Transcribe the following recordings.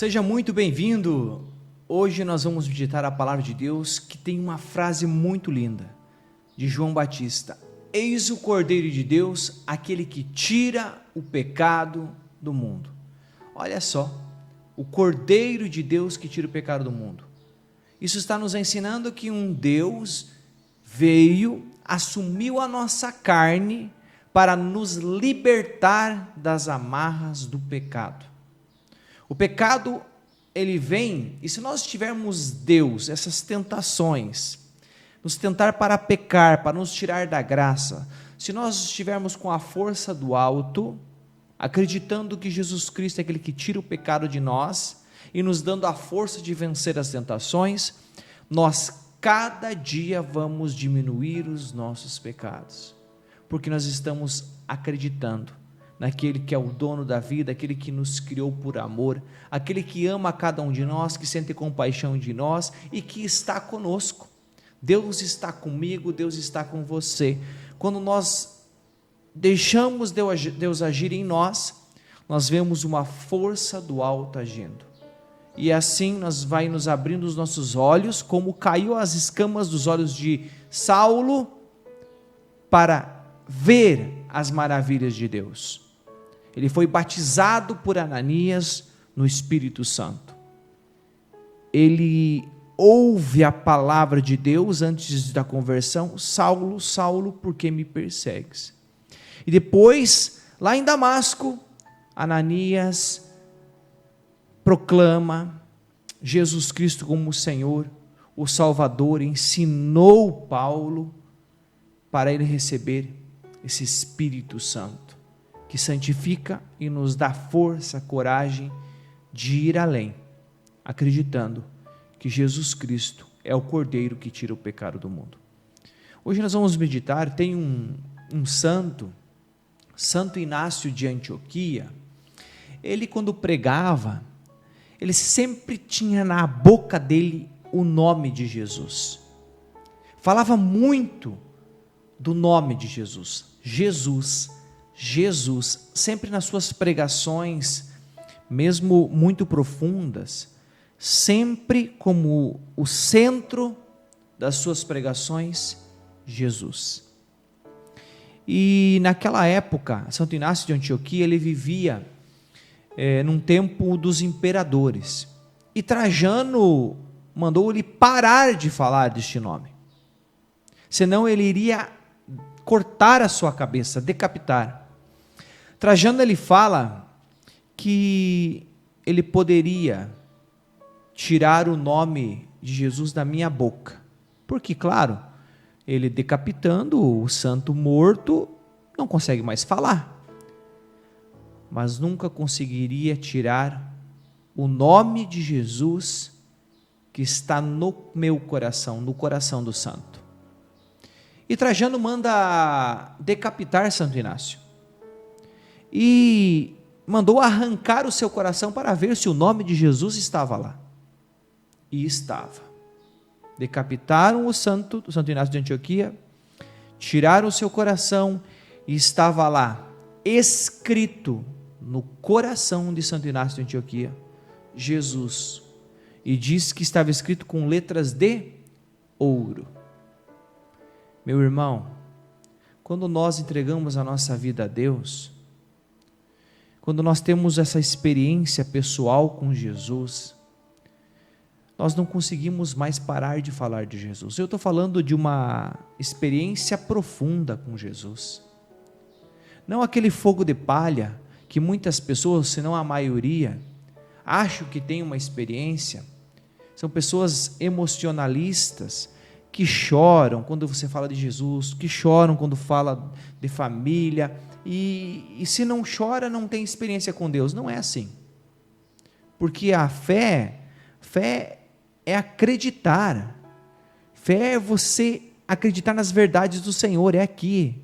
Seja muito bem-vindo. Hoje nós vamos meditar a palavra de Deus, que tem uma frase muito linda, de João Batista: Eis o Cordeiro de Deus, aquele que tira o pecado do mundo. Olha só, o Cordeiro de Deus que tira o pecado do mundo. Isso está nos ensinando que um Deus veio, assumiu a nossa carne para nos libertar das amarras do pecado. O pecado, ele vem, e se nós tivermos Deus, essas tentações, nos tentar para pecar, para nos tirar da graça, se nós estivermos com a força do alto, acreditando que Jesus Cristo é aquele que tira o pecado de nós, e nos dando a força de vencer as tentações, nós cada dia vamos diminuir os nossos pecados, porque nós estamos acreditando naquele que é o dono da vida, aquele que nos criou por amor, aquele que ama cada um de nós, que sente compaixão de nós e que está conosco. Deus está comigo, Deus está com você. Quando nós deixamos Deus agir em nós, nós vemos uma força do alto agindo. E assim vai nos abrindo os nossos olhos, como caiu as escamas dos olhos de Saulo, para ver as maravilhas de Deus. Ele foi batizado por Ananias no Espírito Santo. Ele ouve a palavra de Deus antes da conversão: Saulo, Saulo, por que me persegues? E depois, lá em Damasco, Ananias proclama Jesus Cristo como o Senhor, o Salvador, ensinou Paulo para ele receber esse Espírito Santo, que santifica e nos dá força, coragem de ir além, acreditando que Jesus Cristo é o Cordeiro que tira o pecado do mundo. Hoje nós vamos meditar, tem um santo, Santo Inácio de Antioquia. Ele, quando pregava, ele sempre tinha na boca dele o nome de Jesus, falava muito do nome de Jesus, Jesus, sempre nas suas pregações, mesmo muito profundas, sempre como o centro das suas pregações, Jesus. E naquela época, Santo Inácio de Antioquia, ele vivia num tempo dos imperadores, e Trajano mandou ele parar de falar deste nome, senão ele iria cortar a sua cabeça, decapitar. Trajano, ele fala que ele poderia tirar o nome de Jesus da minha boca, porque, claro, ele decapitando o santo morto, não consegue mais falar, mas nunca conseguiria tirar o nome de Jesus que está no meu coração, no coração do santo. E Trajano manda decapitar Santo Inácio, e mandou arrancar o seu coração para ver se o nome de Jesus estava lá. E estava. Decapitaram o Santo Inácio de Antioquia, tiraram o seu coração, e estava lá, escrito no coração de Santo Inácio de Antioquia, Jesus. E diz que estava escrito com letras de ouro. Meu irmão, quando nós entregamos a nossa vida a Deus, quando nós temos essa experiência pessoal com Jesus, nós não conseguimos mais parar de falar de Jesus. Eu estou falando de uma experiência profunda com Jesus, não aquele fogo de palha que muitas pessoas, se não a maioria, acham que tem uma experiência. São pessoas emocionalistas, que choram quando você fala de Jesus, que choram quando fala de família, e se não chora, não tem experiência com Deus. Não é assim, porque a fé é acreditar, fé é você acreditar nas verdades do Senhor, é aqui,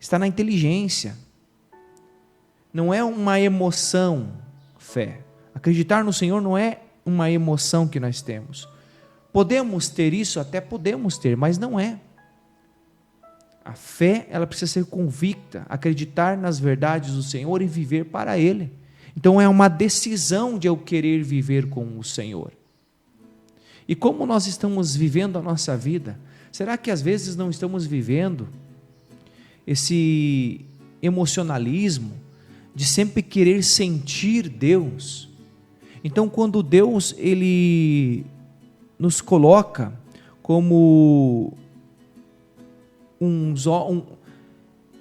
está na inteligência, não é uma emoção. Fé, acreditar no Senhor não é uma emoção que nós temos. Podemos ter isso? Até podemos ter, mas não é. A fé, ela precisa ser convicta, acreditar nas verdades do Senhor e viver para Ele. Então é uma decisão de eu querer viver com o Senhor. E como nós estamos vivendo a nossa vida? Será que às vezes não estamos vivendo esse emocionalismo de sempre querer sentir Deus? Então, quando Deus ele nos coloca como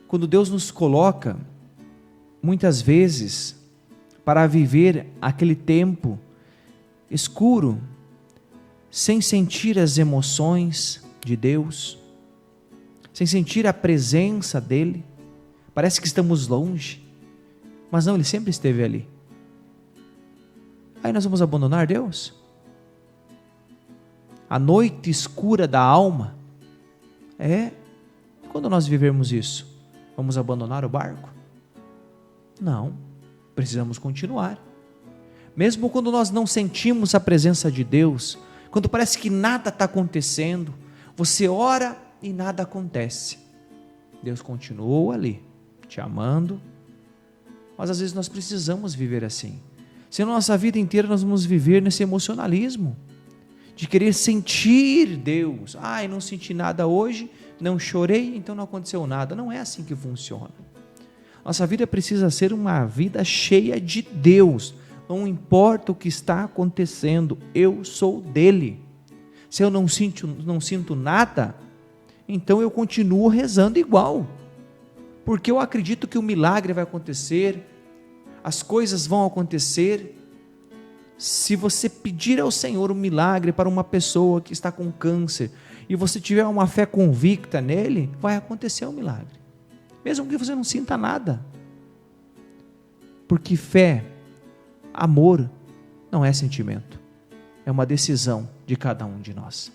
quando Deus nos coloca muitas vezes para viver aquele tempo escuro, sem sentir as emoções de Deus, sem sentir a presença dEle, parece que estamos longe, mas não, Ele sempre esteve ali. Aí nós vamos abandonar Deus? A noite escura da alma, quando nós vivermos isso, vamos abandonar o barco? Não, precisamos continuar. Mesmo quando nós não sentimos a presença de Deus, quando parece que nada está acontecendo, você ora e nada acontece, Deus continua ali, te amando, mas às vezes nós precisamos viver assim, senão nossa vida inteira nós vamos viver nesse emocionalismo, de querer sentir Deus. Não senti nada hoje, não chorei, então não aconteceu nada. Não é assim que funciona. Nossa vida precisa ser uma vida cheia de Deus, não importa o que está acontecendo, eu sou dele. Se eu não sinto nada, então eu continuo rezando igual, porque eu acredito que o milagre vai acontecer, as coisas vão acontecer. Se você pedir ao Senhor um milagre para uma pessoa que está com câncer, e você tiver uma fé convicta nele, vai acontecer um milagre, mesmo que você não sinta nada, porque fé, amor, não é sentimento, é uma decisão de cada um de nós.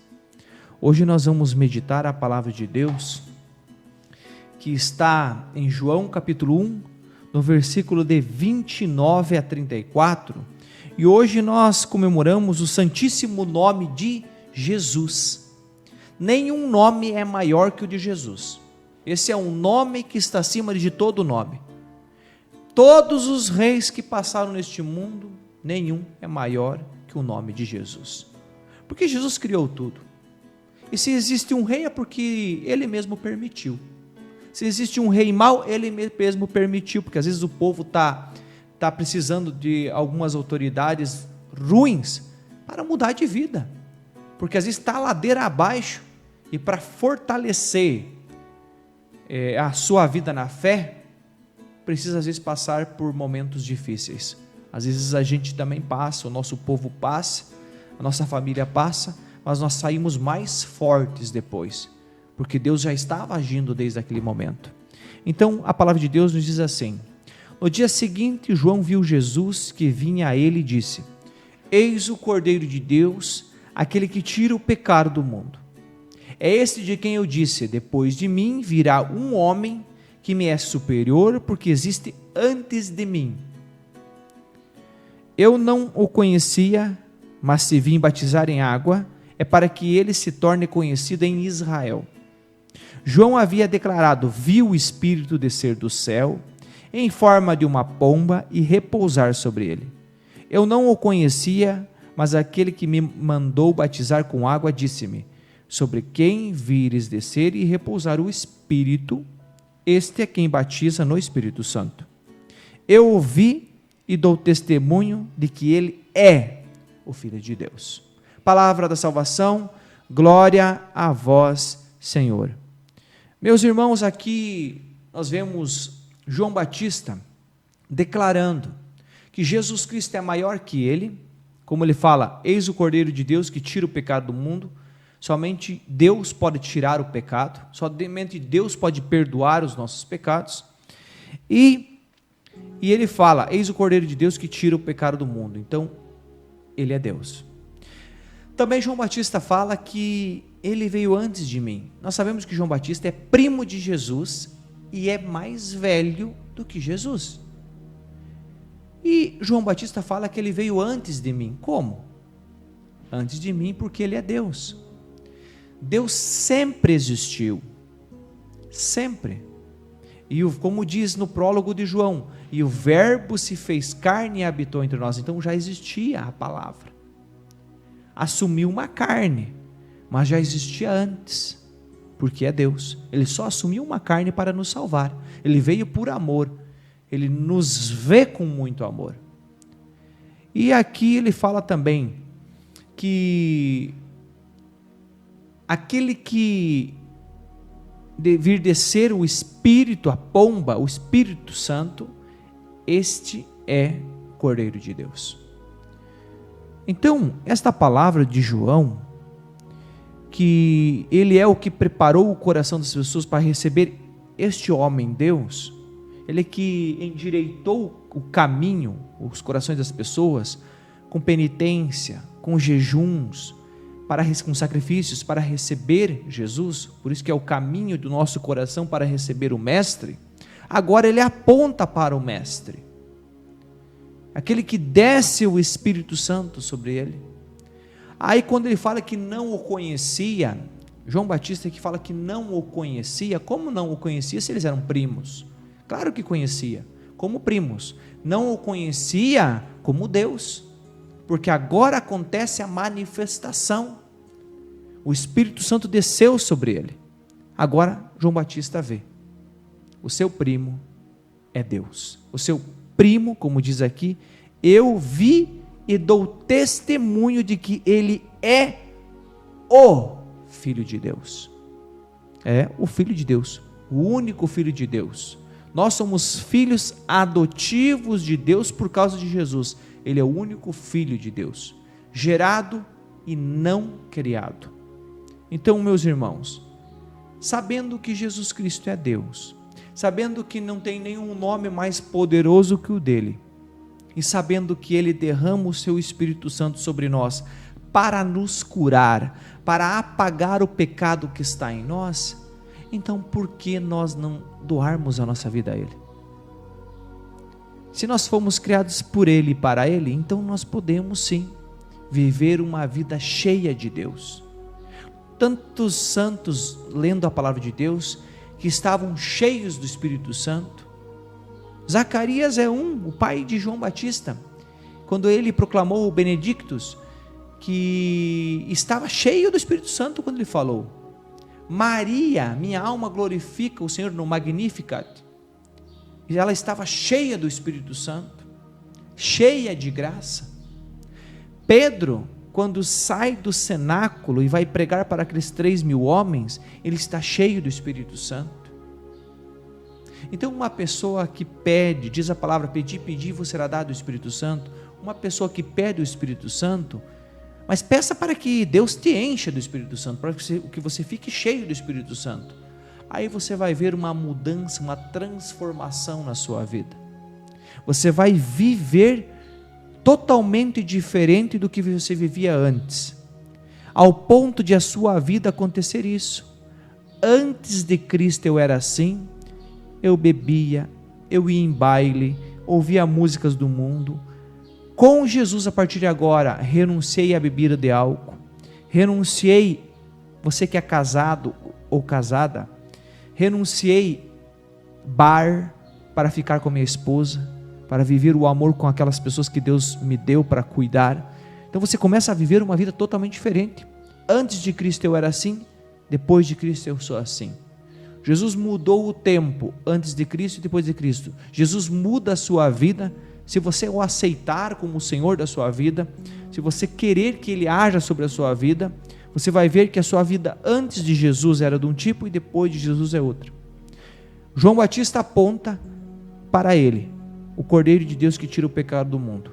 Hoje nós vamos meditar a palavra de Deus, que está em João capítulo 1, no versículo de 29 a 34, e hoje nós comemoramos o santíssimo nome de Jesus. Nenhum nome é maior que o de Jesus, esse é um nome que está acima de todo nome. Todos os reis que passaram neste mundo, nenhum é maior que o nome de Jesus, porque Jesus criou tudo, e se existe um rei é porque Ele mesmo permitiu. Se existe um rei mau, Ele mesmo permitiu, porque às vezes o povo está precisando de algumas autoridades ruins para mudar de vida, porque às vezes está a ladeira abaixo, e para fortalecer a sua vida na fé, precisa às vezes passar por momentos difíceis. Às vezes a gente também passa, o nosso povo passa, a nossa família passa, mas nós saímos mais fortes depois, porque Deus já estava agindo desde aquele momento. Então a palavra de Deus nos diz assim: no dia seguinte, João viu Jesus que vinha a ele e disse: eis o Cordeiro de Deus, aquele que tira o pecado do mundo. É este de quem eu disse: depois de mim virá um homem que me é superior, porque existe antes de mim. Eu não o conhecia, mas se vim batizar em água, é para que ele se torne conhecido em Israel. João havia declarado: vi o Espírito descer do céu, em forma de uma pomba, e repousar sobre ele. Eu não o conhecia, mas aquele que me mandou batizar com água disse-me: sobre quem vires descer e repousar o Espírito, este é quem batiza no Espírito Santo. Eu o vi e dou testemunho de que ele é o Filho de Deus. Palavra da salvação, glória a vós, Senhor. Meus irmãos, aqui nós vemos João Batista declarando que Jesus Cristo é maior que ele, como ele fala: eis o Cordeiro de Deus que tira o pecado do mundo. Somente Deus pode tirar o pecado, somente Deus pode perdoar os nossos pecados, e ele fala: eis o Cordeiro de Deus que tira o pecado do mundo. Então ele é Deus. Também João Batista fala que ele veio antes de mim. Nós sabemos que João Batista é primo de Jesus e é mais velho do que Jesus. E João Batista fala que ele veio antes de mim. Como? Antes de mim, porque ele é Deus. Deus sempre existiu, sempre. E como diz no prólogo de João, e o verbo se fez carne e habitou entre nós. Então já existia a palavra. Assumiu uma carne, mas já existia antes, porque é Deus. Ele só assumiu uma carne para nos salvar. Ele veio por amor. Ele nos vê com muito amor. E aqui ele fala também que aquele que vir descer o Espírito, a pomba, o Espírito Santo, este é Cordeiro de Deus. Então, esta palavra de João, que ele é o que preparou o coração das pessoas para receber este homem, Deus, ele é que endireitou o caminho, os corações das pessoas, com penitência, com jejuns, com sacrifícios, para receber Jesus, por isso que é o caminho do nosso coração para receber o Mestre. Agora ele aponta para o Mestre, aquele que desce o Espírito Santo sobre ele. Aí quando ele fala que não o conhecia, João Batista que fala que não o conhecia, como não o conhecia se eles eram primos? Claro que conhecia, como primos, não o conhecia como Deus, porque agora acontece a manifestação, o Espírito Santo desceu sobre ele. Agora João Batista vê, o seu primo é Deus, o seu primo, como diz aqui, eu vi e dou testemunho de que ele é o Filho de Deus. É o Filho de Deus, o único Filho de Deus. Nós somos filhos adotivos de Deus por causa de Jesus. Ele é o único Filho de Deus, gerado e não criado. Então, meus irmãos, sabendo que Jesus Cristo é Deus, sabendo que não tem nenhum nome mais poderoso que o dele, e sabendo que ele derrama o seu Espírito Santo sobre nós para nos curar, para apagar o pecado que está em nós, então por que nós não doarmos a nossa vida a ele? Se nós fomos criados por ele e para ele, então nós podemos sim viver uma vida cheia de Deus. Tantos santos lendo a palavra de Deus que estavam cheios do Espírito Santo. Zacarias é o pai de João Batista, quando ele proclamou o Benedictus, que estava cheio do Espírito Santo quando ele falou. Maria, minha alma glorifica o Senhor no Magnificat, e ela estava cheia do Espírito Santo, cheia de graça. Pedro, quando sai do cenáculo e vai pregar para aqueles 3.000 homens, ele está cheio do Espírito Santo. Então uma pessoa que pede, diz a palavra, pedi, vos será dado o Espírito Santo, uma pessoa que pede o Espírito Santo, mas peça para que Deus te encha do Espírito Santo, para que você fique cheio do Espírito Santo, aí você vai ver uma mudança, uma transformação na sua vida, você vai viver totalmente diferente do que você vivia antes, ao ponto de a sua vida acontecer isso. Antes de Cristo eu era assim, eu bebia, eu ia em baile, ouvia músicas do mundo. Com Jesus, a partir de agora, renunciei à bebida de álcool, renunciei, você que é casado ou casada, renunciei bar para ficar com minha esposa, para viver o amor com aquelas pessoas que Deus me deu para cuidar. Então você começa a viver uma vida totalmente diferente. Antes de Cristo eu era assim, depois de Cristo eu sou assim. Jesus mudou o tempo, antes de Cristo e depois de Cristo. Jesus muda a sua vida, se você o aceitar como o Senhor da sua vida, se você querer que Ele haja sobre a sua vida, você vai ver que a sua vida antes de Jesus era de um tipo e depois de Jesus é outra. João Batista aponta para Ele, o Cordeiro de Deus que tira o pecado do mundo.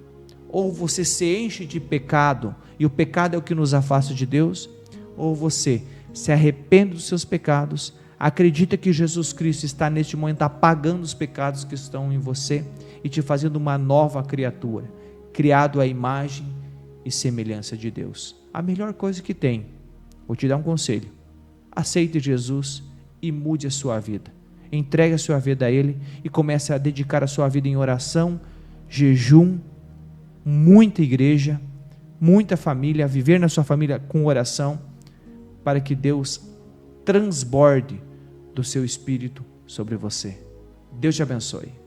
Ou você se enche de pecado, e o pecado é o que nos afasta de Deus, ou você se arrepende dos seus pecados, acredita que Jesus Cristo está neste momento apagando os pecados que estão em você e te fazendo uma nova criatura, criado à imagem e semelhança de Deus. A melhor coisa que tem, vou te dar um conselho: aceite Jesus e mude a sua vida, entregue a sua vida a Ele e comece a dedicar a sua vida em oração, jejum, muita igreja, muita família, viver na sua família com oração, para que Deus transborde do seu Espírito sobre você. Deus te abençoe.